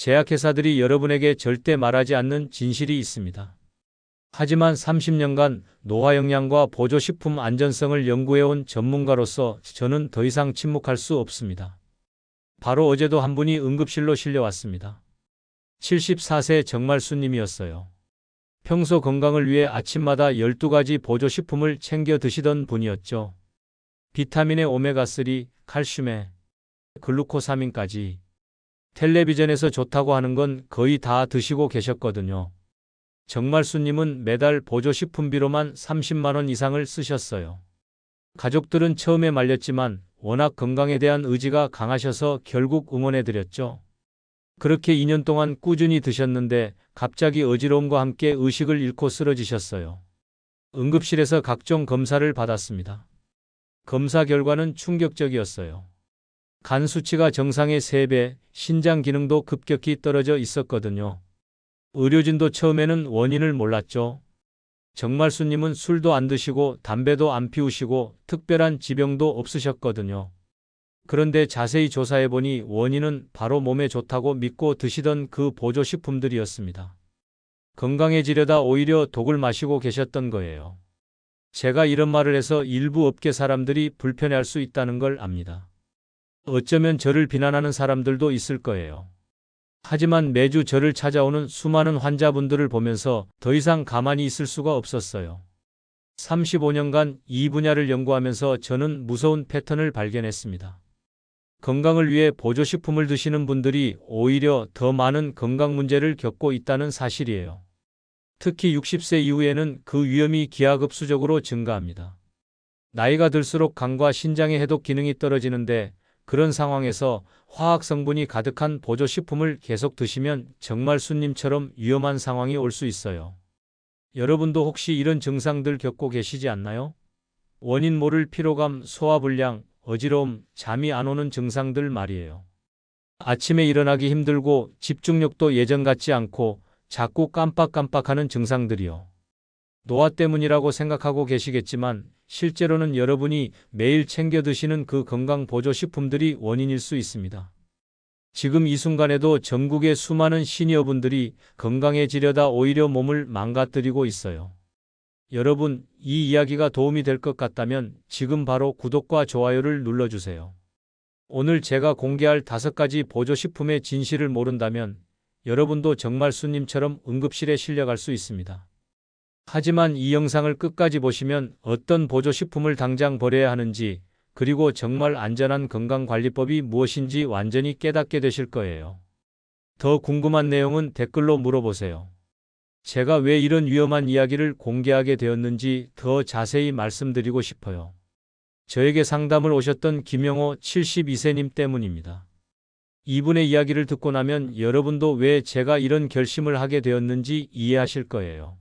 제약회사들이 여러분에게 절대 말하지 않는 진실이 있습니다. 하지만 30년간 노화영양과 보조식품 안전성을 연구해온 전문가로서 저는 더 이상 침묵할 수 없습니다. 바로 어제도 한 분이 응급실로 실려왔습니다. 74세 정말수님이었어요. 평소 건강을 위해 아침마다 12가지 보조식품을 챙겨 드시던 분이었죠. 비타민의 오메가3, 칼슘에 글루코사민까지. 텔레비전에서 좋다고 하는 건 거의 다 드시고 계셨거든요. 정말수님은 매달 보조식품비로만 30만 원 이상을 쓰셨어요. 가족들은 처음에 말렸지만 워낙 건강에 대한 의지가 강하셔서 결국 응원해드렸죠. 그렇게 2년 동안 꾸준히 드셨는데 갑자기 어지러움과 함께 의식을 잃고 쓰러지셨어요. 응급실에서 각종 검사를 받았습니다. 검사 결과는 충격적이었어요. 간 수치가 정상의 3배, 신장 기능도 급격히 떨어져 있었거든요. 의료진도 처음에는 원인을 몰랐죠. 정말수님은 술도 안 드시고 담배도 안 피우시고 특별한 지병도 없으셨거든요. 그런데 자세히 조사해보니 원인은 바로 몸에 좋다고 믿고 드시던 그 보조식품들이었습니다. 건강해지려다 오히려 독을 마시고 계셨던 거예요. 제가 이런 말을 해서 일부 업계 사람들이 불편해할 수 있다는 걸 압니다. 어쩌면 저를 비난하는 사람들도 있을 거예요. 하지만 매주 저를 찾아오는 수많은 환자분들을 보면서 더 이상 가만히 있을 수가 없었어요. 35년간 이 분야를 연구하면서 저는 무서운 패턴을 발견했습니다. 건강을 위해 보조식품을 드시는 분들이 오히려 더 많은 건강 문제를 겪고 있다는 사실이에요. 특히 60세 이후에는 그 위험이 기하급수적으로 증가합니다. 나이가 들수록 간과 신장의 해독 기능이 떨어지는데 그런 상황에서 화학 성분이 가득한 보조식품을 계속 드시면 정말수님처럼 위험한 상황이 올 수 있어요. 여러분도 혹시 이런 증상들 겪고 계시지 않나요? 원인 모를 피로감, 소화불량, 어지러움, 잠이 안 오는 증상들 말이에요. 아침에 일어나기 힘들고 집중력도 예전 같지 않고 자꾸 깜빡깜빡하는 증상들이요. 노화 때문이라고 생각하고 계시겠지만 실제로는 여러분이 매일 챙겨 드시는 그 건강 보조식품들이 원인일 수 있습니다. 지금 이 순간에도 전국의 수많은 시니어분들이 건강해지려다 오히려 몸을 망가뜨리고 있어요. 여러분, 이 이야기가 도움이 될 것 같다면 지금 바로 구독과 좋아요를 눌러주세요. 오늘 제가 공개할 5가지 보조식품의 진실을 모른다면 여러분도 정말수님처럼 응급실에 실려갈 수 있습니다. 하지만 이 영상을 끝까지 보시면 어떤 보조식품을 당장 버려야 하는지, 그리고 정말 안전한 건강관리법이 무엇인지 완전히 깨닫게 되실 거예요. 더 궁금한 내용은 댓글로 물어보세요. 제가 왜 이런 위험한 이야기를 공개하게 되었는지 더 자세히 말씀드리고 싶어요. 저에게 상담을 오셨던 김영호 72세님 때문입니다. 이분의 이야기를 듣고 나면 여러분도 왜 제가 이런 결심을 하게 되었는지 이해하실 거예요.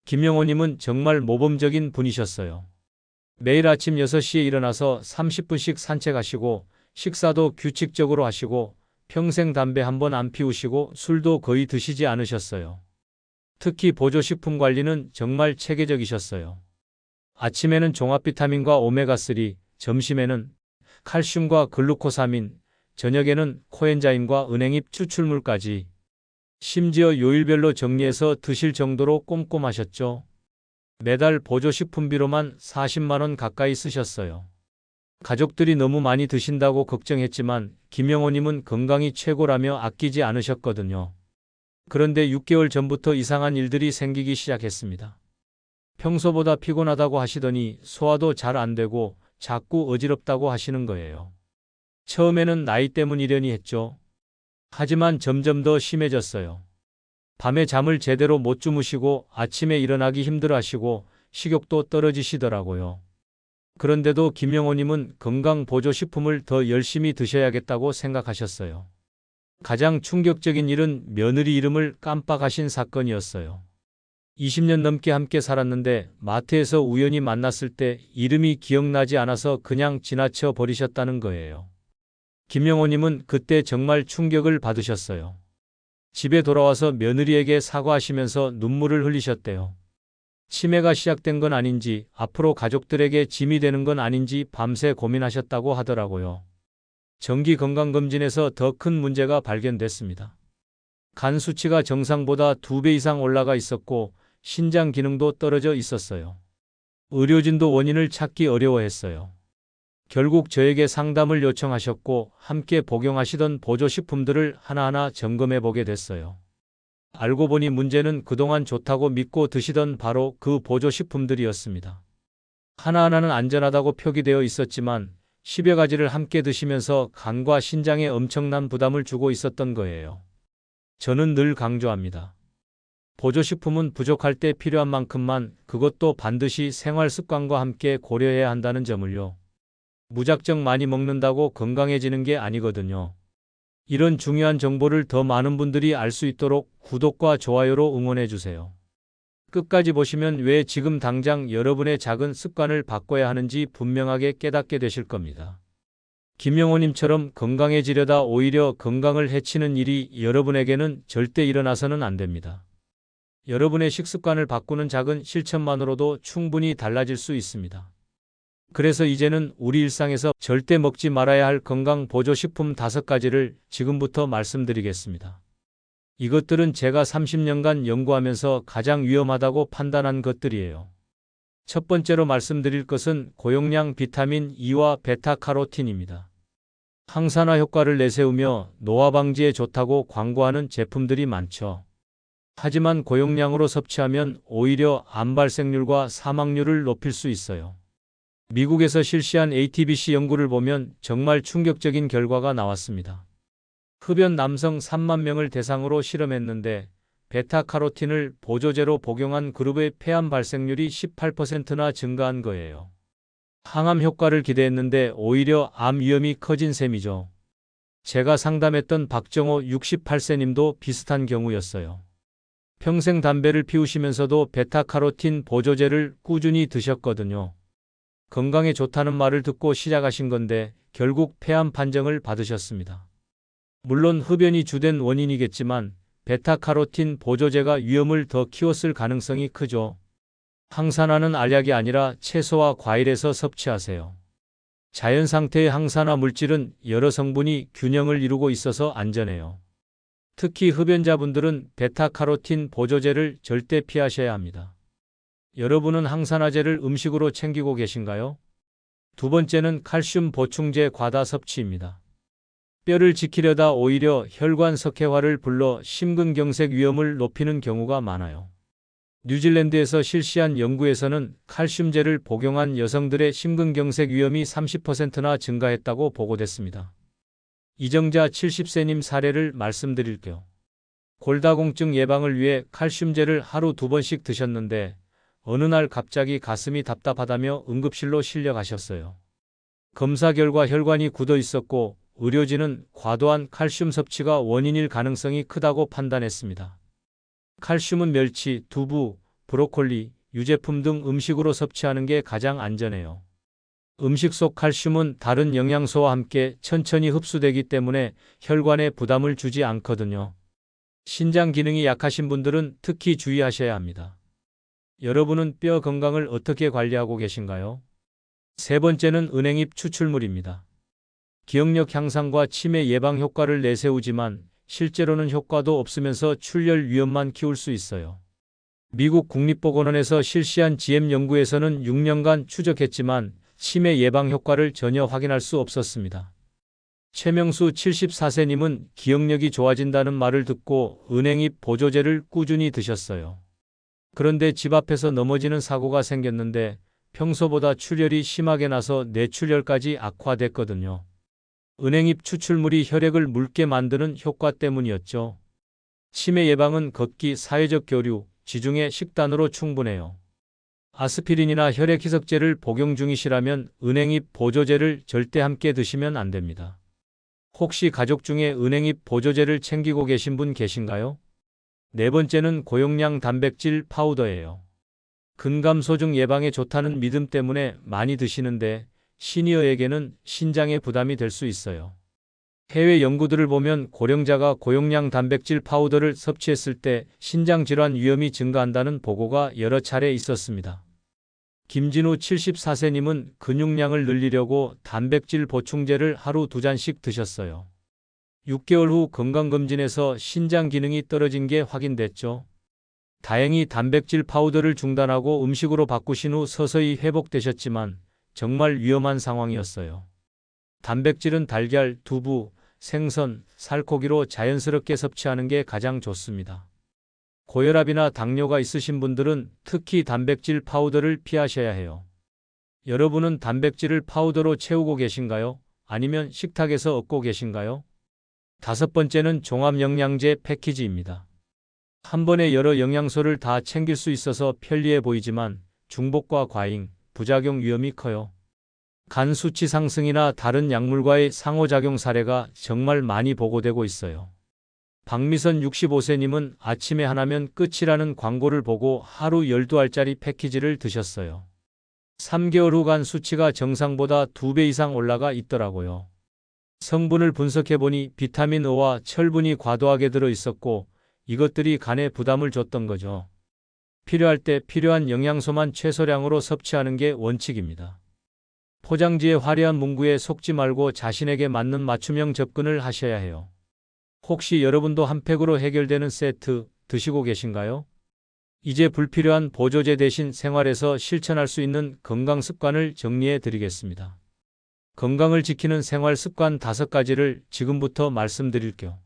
김영호님은 정말 모범적인 분이셨어요. 매일 아침 6시에 일어나서 30분씩 산책하시고 식사도 규칙적으로 하시고 평생 담배 한 번 안 피우시고 술도 거의 드시지 않으셨어요. 특히 보조식품 관리는 정말 체계적이셨어요. 아침에는 종합비타민과 오메가3, 점심에는 칼슘과 글루코사민, 저녁에는 코엔자임과 은행잎 추출물까지. 심지어 요일별로 정리해서 드실 정도로 꼼꼼하셨죠. 매달 보조식품비로만 40만 원 가까이 쓰셨어요. 가족들이 너무 많이 드신다고 걱정했지만 김영호님은 건강이 최고라며 아끼지 않으셨거든요. 그런데 6개월 전부터 이상한 일들이 생기기 시작했습니다. 평소보다 피곤하다고 하시더니 소화도 잘 안 되고 자꾸 어지럽다고 하시는 거예요. 처음에는 나이 때문이려니 했죠. 하지만 점점 더 심해졌어요. 밤에 잠을 제대로 못 주무시고 아침에 일어나기 힘들어하시고 식욕도 떨어지시더라고요. 그런데도 김영호님은 건강보조식품을 더 열심히 드셔야겠다고 생각하셨어요. 가장 충격적인 일은 며느리 이름을 깜빡하신 사건이었어요. 20년 넘게 함께 살았는데 마트에서 우연히 만났을 때 이름이 기억나지 않아서 그냥 지나쳐 버리셨다는 거예요. 김영호님은 그때 정말 충격을 받으셨어요. 집에 돌아와서 며느리에게 사과하시면서 눈물을 흘리셨대요. 치매가 시작된 건 아닌지, 앞으로 가족들에게 짐이 되는 건 아닌지 밤새 고민하셨다고 하더라고요. 정기 건강검진에서 더 큰 문제가 발견됐습니다. 간 수치가 정상보다 2배 이상 올라가 있었고 신장 기능도 떨어져 있었어요. 의료진도 원인을 찾기 어려워했어요. 결국 저에게 상담을 요청하셨고 함께 복용하시던 보조식품들을 하나하나 점검해 보게 됐어요. 알고 보니 문제는 그동안 좋다고 믿고 드시던 바로 그 보조식품들이었습니다. 하나하나는 안전하다고 표기되어 있었지만 10여 가지를 함께 드시면서 간과 신장에 엄청난 부담을 주고 있었던 거예요. 저는 늘 강조합니다. 보조식품은 부족할 때 필요한 만큼만, 그것도 반드시 생활 습관과 함께 고려해야 한다는 점을요. 무작정 많이 먹는다고 건강해지는 게 아니거든요. 이런 중요한 정보를 더 많은 분들이 알 수 있도록 구독과 좋아요로 응원해 주세요. 끝까지 보시면 왜 지금 당장 여러분의 작은 습관을 바꿔야 하는지 분명하게 깨닫게 되실 겁니다. 김영호님처럼 건강해지려다 오히려 건강을 해치는 일이 여러분에게는 절대 일어나서는 안 됩니다. 여러분의 식습관을 바꾸는 작은 실천만으로도 충분히 달라질 수 있습니다. 그래서 이제는 우리 일상에서 절대 먹지 말아야 할 건강 보조식품 5가지를 지금부터 말씀드리겠습니다. 이것들은 제가 30년간 연구하면서 가장 위험하다고 판단한 것들이에요. 첫 번째로 말씀드릴 것은 고용량 비타민 E와 베타카로틴입니다. 항산화 효과를 내세우며 노화 방지에 좋다고 광고하는 제품들이 많죠. 하지만 고용량으로 섭취하면 오히려 암 발생률과 사망률을 높일 수 있어요. 미국에서 실시한 ATBC 연구를 보면 정말 충격적인 결과가 나왔습니다. 흡연 남성 3만 명을 대상으로 실험했는데 베타카로틴을 보조제로 복용한 그룹의 폐암 발생률이 18%나 증가한 거예요. 항암 효과를 기대했는데 오히려 암 위험이 커진 셈이죠. 제가 상담했던 박정호 68세님도 비슷한 경우였어요. 평생 담배를 피우시면서도 베타카로틴 보조제를 꾸준히 드셨거든요. 건강에 좋다는 말을 듣고 시작하신 건데 결국 폐암 판정을 받으셨습니다. 물론 흡연이 주된 원인이겠지만 베타카로틴 보조제가 위험을 더 키웠을 가능성이 크죠. 항산화는 알약이 아니라 채소와 과일에서 섭취하세요. 자연 상태의 항산화 물질은 여러 성분이 균형을 이루고 있어서 안전해요. 특히 흡연자분들은 베타카로틴 보조제를 절대 피하셔야 합니다. 여러분은 항산화제를 음식으로 챙기고 계신가요? 두 번째는 칼슘 보충제 과다 섭취입니다. 뼈를 지키려다 오히려 혈관 석회화를 불러 심근경색 위험을 높이는 경우가 많아요. 뉴질랜드에서 실시한 연구에서는 칼슘제를 복용한 여성들의 심근경색 위험이 30%나 증가했다고 보고됐습니다. 이정자 70세님 사례를 말씀드릴게요. 골다공증 예방을 위해 칼슘제를 하루 2번씩 드셨는데 어느 날 갑자기 가슴이 답답하다며 응급실로 실려가셨어요. 검사 결과 혈관이 굳어 있었고 의료진은 과도한 칼슘 섭취가 원인일 가능성이 크다고 판단했습니다. 칼슘은 멸치, 두부, 브로콜리, 유제품 등 음식으로 섭취하는 게 가장 안전해요. 음식 속 칼슘은 다른 영양소와 함께 천천히 흡수되기 때문에 혈관에 부담을 주지 않거든요. 신장 기능이 약하신 분들은 특히 주의하셔야 합니다. 여러분은 뼈 건강을 어떻게 관리하고 계신가요? 세 번째는 은행잎 추출물입니다. 기억력 향상과 치매 예방 효과를 내세우지만 실제로는 효과도 없으면서 출혈 위험만 키울 수 있어요. 미국 국립보건원에서 실시한 GM 연구에서는 6년간 추적했지만 치매 예방 효과를 전혀 확인할 수 없었습니다. 최명수 74세님은 기억력이 좋아진다는 말을 듣고 은행잎 보조제를 꾸준히 드셨어요. 그런데 집 앞에서 넘어지는 사고가 생겼는데 평소보다 출혈이 심하게 나서 뇌출혈까지 악화됐거든요. 은행잎 추출물이 혈액을 묽게 만드는 효과 때문이었죠. 치매 예방은 걷기, 사회적 교류, 지중해 식단으로 충분해요. 아스피린이나 혈액 희석제를 복용 중이시라면 은행잎 보조제를 절대 함께 드시면 안 됩니다. 혹시 가족 중에 은행잎 보조제를 챙기고 계신 분 계신가요? 네 번째는 고용량 단백질 파우더예요. 근감소증 예방에 좋다는 믿음 때문에 많이 드시는데 시니어에게는 신장에 부담이 될 수 있어요. 해외 연구들을 보면 고령자가 고용량 단백질 파우더를 섭취했을 때 신장 질환 위험이 증가한다는 보고가 여러 차례 있었습니다. 김진우 74세님은 근육량을 늘리려고 단백질 보충제를 하루 2잔씩 드셨어요. 6개월 후 건강검진에서 신장 기능이 떨어진 게 확인됐죠. 다행히 단백질 파우더를 중단하고 음식으로 바꾸신 후 서서히 회복되셨지만 정말 위험한 상황이었어요. 단백질은 달걀, 두부, 생선, 살코기로 자연스럽게 섭취하는 게 가장 좋습니다. 고혈압이나 당뇨가 있으신 분들은 특히 단백질 파우더를 피하셔야 해요. 여러분은 단백질을 파우더로 채우고 계신가요? 아니면 식탁에서 얻고 계신가요? 5번째는 종합영양제 패키지입니다. 한 번에 여러 영양소를 다 챙길 수 있어서 편리해 보이지만 중복과 과잉, 부작용 위험이 커요. 간 수치 상승이나 다른 약물과의 상호작용 사례가 정말 많이 보고되고 있어요. 박미선 65세님은 아침에 하나면 끝이라는 광고를 보고 하루 12알짜리 패키지를 드셨어요. 3개월 후 간 수치가 정상보다 2배 이상 올라가 있더라고요. 성분을 분석해보니 비타민 O와 철분이 과도하게 들어 있었고 이것들이 간에 부담을 줬던 거죠. 필요할 때 필요한 영양소만 최소량으로 섭취하는 게 원칙입니다. 포장지의 화려한 문구에 속지 말고 자신에게 맞는 맞춤형 접근을 하셔야 해요. 혹시 여러분도 한 팩으로 해결되는 세트 드시고 계신가요? 이제 불필요한 보조제 대신 생활에서 실천할 수 있는 건강 습관을 정리해 드리겠습니다. 건강을 지키는 생활 습관 5가지를 지금부터 말씀드릴게요.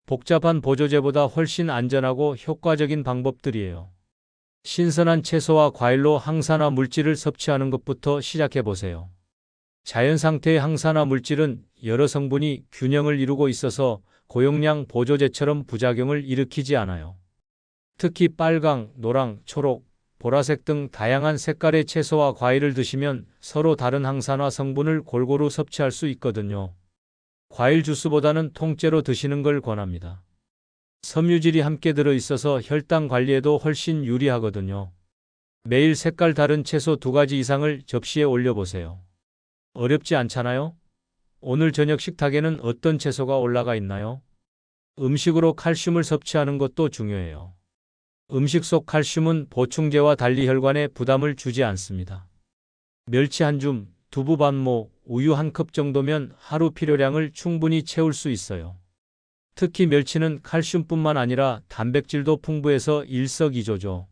복잡한 보조제보다 훨씬 안전하고 효과적인 방법들이에요. 신선한 채소와 과일로 항산화 물질을 섭취하는 것부터 시작해 보세요. 자연 상태의 항산화 물질은 여러 성분이 균형을 이루고 있어서 고용량 보조제처럼 부작용을 일으키지 않아요. 특히 빨강, 노랑, 초록, 보라색 등 다양한 색깔의 채소와 과일을 드시면 서로 다른 항산화 성분을 골고루 섭취할 수 있거든요. 과일 주스보다는 통째로 드시는 걸 권합니다. 섬유질이 함께 들어있어서 혈당 관리에도 훨씬 유리하거든요. 매일 색깔 다른 채소 2가지 이상을 접시에 올려보세요. 어렵지 않잖아요? 오늘 저녁 식탁에는 어떤 채소가 올라가 있나요? 음식으로 칼슘을 섭취하는 것도 중요해요. 음식 속 칼슘은 보충제와 달리 혈관에 부담을 주지 않습니다. 멸치 한 줌, 두부 반모, 우유 1컵 정도면 하루 필요량을 충분히 채울 수 있어요. 특히 멸치는 칼슘뿐만 아니라 단백질도 풍부해서 일석이조죠.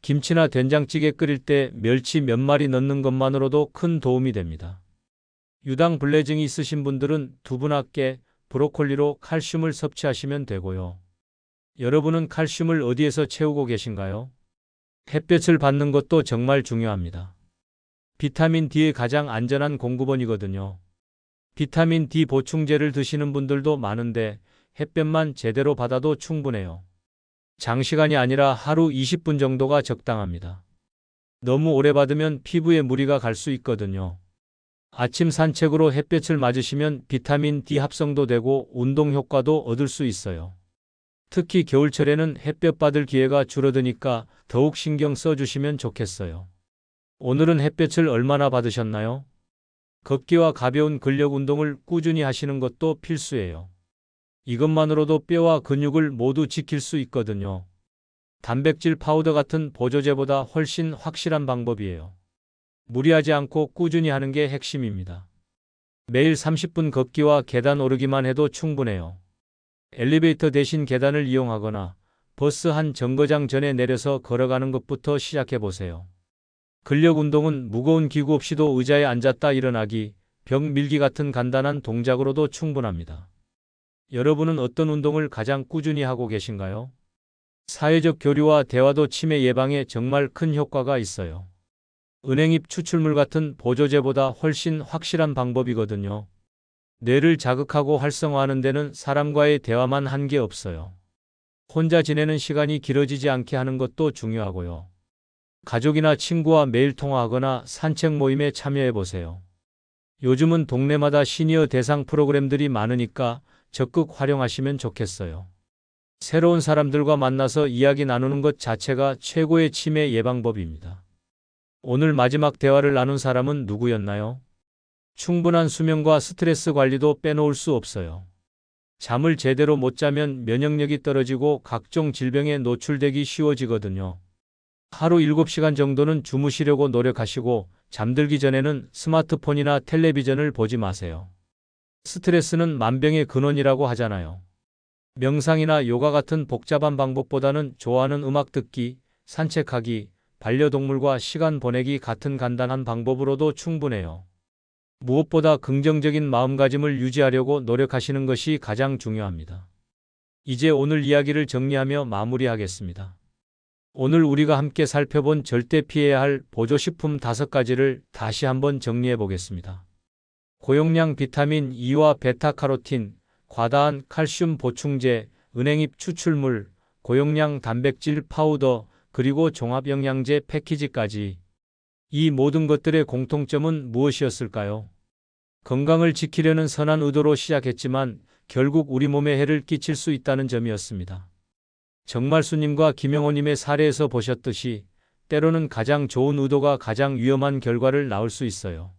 김치나 된장찌개 끓일 때 멸치 몇 마리 넣는 것만으로도 큰 도움이 됩니다. 유당 불내증이 있으신 분들은 두부나 깨, 브로콜리로 칼슘을 섭취하시면 되고요. 여러분은 칼슘을 어디에서 채우고 계신가요? 햇볕을 받는 것도 정말 중요합니다. 비타민 D의 가장 안전한 공급원이거든요. 비타민 D 보충제를 드시는 분들도 많은데 햇볕만 제대로 받아도 충분해요. 장시간이 아니라 하루 20분 정도가 적당합니다. 너무 오래 받으면 피부에 무리가 갈 수 있거든요. 아침 산책으로 햇볕을 맞으시면 비타민 D 합성도 되고 운동 효과도 얻을 수 있어요. 특히 겨울철에는 햇볕 받을 기회가 줄어드니까 더욱 신경 써주시면 좋겠어요. 오늘은 햇볕을 얼마나 받으셨나요? 걷기와 가벼운 근력 운동을 꾸준히 하시는 것도 필수예요. 이것만으로도 뼈와 근육을 모두 지킬 수 있거든요. 단백질 파우더 같은 보조제보다 훨씬 확실한 방법이에요. 무리하지 않고 꾸준히 하는 게 핵심입니다. 매일 30분 걷기와 계단 오르기만 해도 충분해요. 엘리베이터 대신 계단을 이용하거나 버스 한 정거장 전에 내려서 걸어가는 것부터 시작해 보세요. 근력 운동은 무거운 기구 없이도 의자에 앉았다 일어나기, 벽 밀기 같은 간단한 동작으로도 충분합니다. 여러분은 어떤 운동을 가장 꾸준히 하고 계신가요? 사회적 교류와 대화도 치매 예방에 정말 큰 효과가 있어요. 은행잎 추출물 같은 보조제보다 훨씬 확실한 방법이거든요. 뇌를 자극하고 활성화하는 데는 사람과의 대화만 한게 없어요. 혼자 지내는 시간이 길어지지 않게 하는 것도 중요하고요. 가족이나 친구와 매일 통화하거나 산책 모임에 참여해 보세요. 요즘은 동네마다 시니어 대상 프로그램들이 많으니까 적극 활용하시면 좋겠어요. 새로운 사람들과 만나서 이야기 나누는 것 자체가 최고의 치매 예방법입니다. 오늘 마지막 대화를 나눈 사람은 누구였나요? 충분한 수면과 스트레스 관리도 빼놓을 수 없어요. 잠을 제대로 못 자면 면역력이 떨어지고 각종 질병에 노출되기 쉬워지거든요. 하루 7시간 정도는 주무시려고 노력하시고 잠들기 전에는 스마트폰이나 텔레비전을 보지 마세요. 스트레스는 만병의 근원이라고 하잖아요. 명상이나 요가 같은 복잡한 방법보다는 좋아하는 음악 듣기, 산책하기, 반려동물과 시간 보내기 같은 간단한 방법으로도 충분해요. 무엇보다 긍정적인 마음가짐을 유지하려고 노력하시는 것이 가장 중요합니다. 이제 오늘 이야기를 정리하며 마무리하겠습니다. 오늘 우리가 함께 살펴본 절대 피해야 할 보조식품 5가지를 다시 한번 정리해 보겠습니다. 고용량 비타민 E와 베타카로틴, 과다한 칼슘 보충제, 은행잎 추출물, 고용량 단백질 파우더, 그리고 종합영양제 패키지까지. 이 모든 것들의 공통점은 무엇이었을까요? 건강을 지키려는 선한 의도로 시작했지만 결국 우리 몸에 해를 끼칠 수 있다는 점이었습니다. 정말수님과 김영호님의 사례에서 보셨듯이 때로는 가장 좋은 의도가 가장 위험한 결과를 낳을 수 있어요.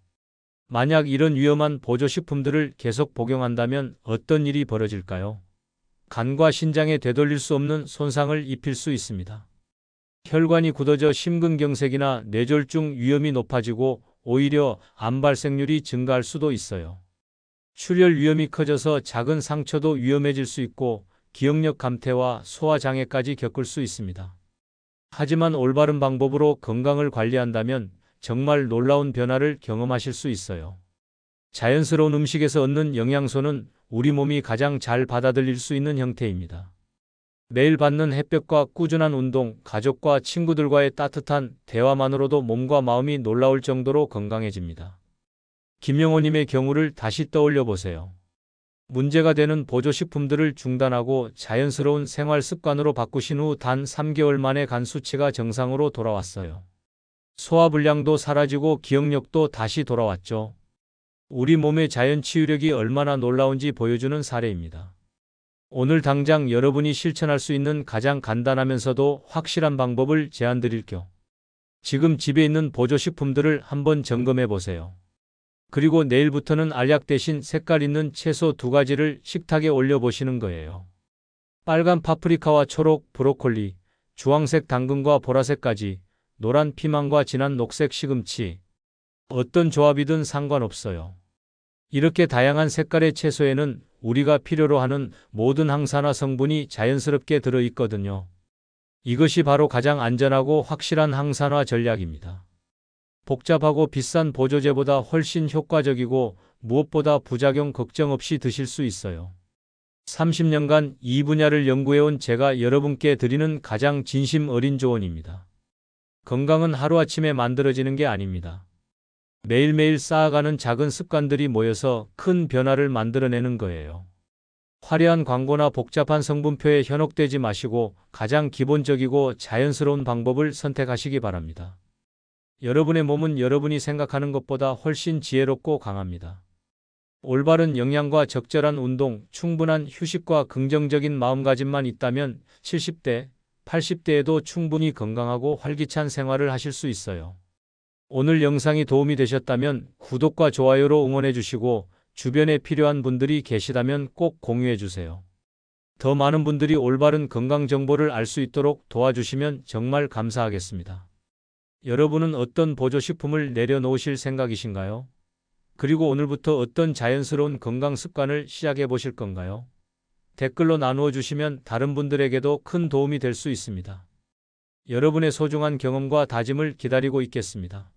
만약 이런 위험한 보조식품들을 계속 복용한다면 어떤 일이 벌어질까요? 간과 신장에 되돌릴 수 없는 손상을 입힐 수 있습니다. 혈관이 굳어져 심근경색이나 뇌졸중 위험이 높아지고 오히려 암 발생률이 증가할 수도 있어요. 출혈 위험이 커져서 작은 상처도 위험해질 수 있고 기억력 감퇴와 소화 장애까지 겪을 수 있습니다. 하지만 올바른 방법으로 건강을 관리한다면 정말 놀라운 변화를 경험하실 수 있어요. 자연스러운 음식에서 얻는 영양소는 우리 몸이 가장 잘 받아들일 수 있는 형태입니다. 매일 받는 햇볕과 꾸준한 운동, 가족과 친구들과의 따뜻한 대화만으로도 몸과 마음이 놀라울 정도로 건강해집니다. 김영호님의 경우를 다시 떠올려 보세요. 문제가 되는 보조식품들을 중단하고 자연스러운 생활 습관으로 바꾸신 후 단 3개월 만에 간 수치가 정상으로 돌아왔어요. 소화불량도 사라지고 기억력도 다시 돌아왔죠. 우리 몸의 자연 치유력이 얼마나 놀라운지 보여주는 사례입니다. 오늘 당장 여러분이 실천할 수 있는 가장 간단하면서도 확실한 방법을 제안드릴게요. 지금 집에 있는 보조식품들을 한번 점검해 보세요. 그리고 내일부터는 알약 대신 색깔 있는 채소 2가지를 식탁에 올려보시는 거예요. 빨간 파프리카와 초록 브로콜리, 주황색 당근과 보라색까지, 노란 피망과 진한 녹색 시금치. 어떤 조합이든 상관없어요. 이렇게 다양한 색깔의 채소에는 우리가 필요로 하는 모든 항산화 성분이 자연스럽게 들어있거든요. 이것이 바로 가장 안전하고 확실한 항산화 전략입니다. 복잡하고 비싼 보조제보다 훨씬 효과적이고 무엇보다 부작용 걱정 없이 드실 수 있어요. 30년간 이 분야를 연구해온 제가 여러분께 드리는 가장 진심 어린 조언입니다. 건강은 하루아침에 만들어지는 게 아닙니다. 매일매일 쌓아가는 작은 습관들이 모여서 큰 변화를 만들어내는 거예요. 화려한 광고나 복잡한 성분표에 현혹되지 마시고 가장 기본적이고 자연스러운 방법을 선택하시기 바랍니다. 여러분의 몸은 여러분이 생각하는 것보다 훨씬 지혜롭고 강합니다. 올바른 영양과 적절한 운동, 충분한 휴식과 긍정적인 마음가짐만 있다면 70대, 80대에도 충분히 건강하고 활기찬 생활을 하실 수 있어요. 오늘 영상이 도움이 되셨다면 구독과 좋아요로 응원해 주시고 주변에 필요한 분들이 계시다면 꼭 공유해 주세요. 더 많은 분들이 올바른 건강 정보를 알 수 있도록 도와주시면 정말 감사하겠습니다. 여러분은 어떤 보조식품을 내려놓으실 생각이신가요? 그리고 오늘부터 어떤 자연스러운 건강 습관을 시작해 보실 건가요? 댓글로 나누어 주시면 다른 분들에게도 큰 도움이 될 수 있습니다. 여러분의 소중한 경험과 다짐을 기다리고 있겠습니다.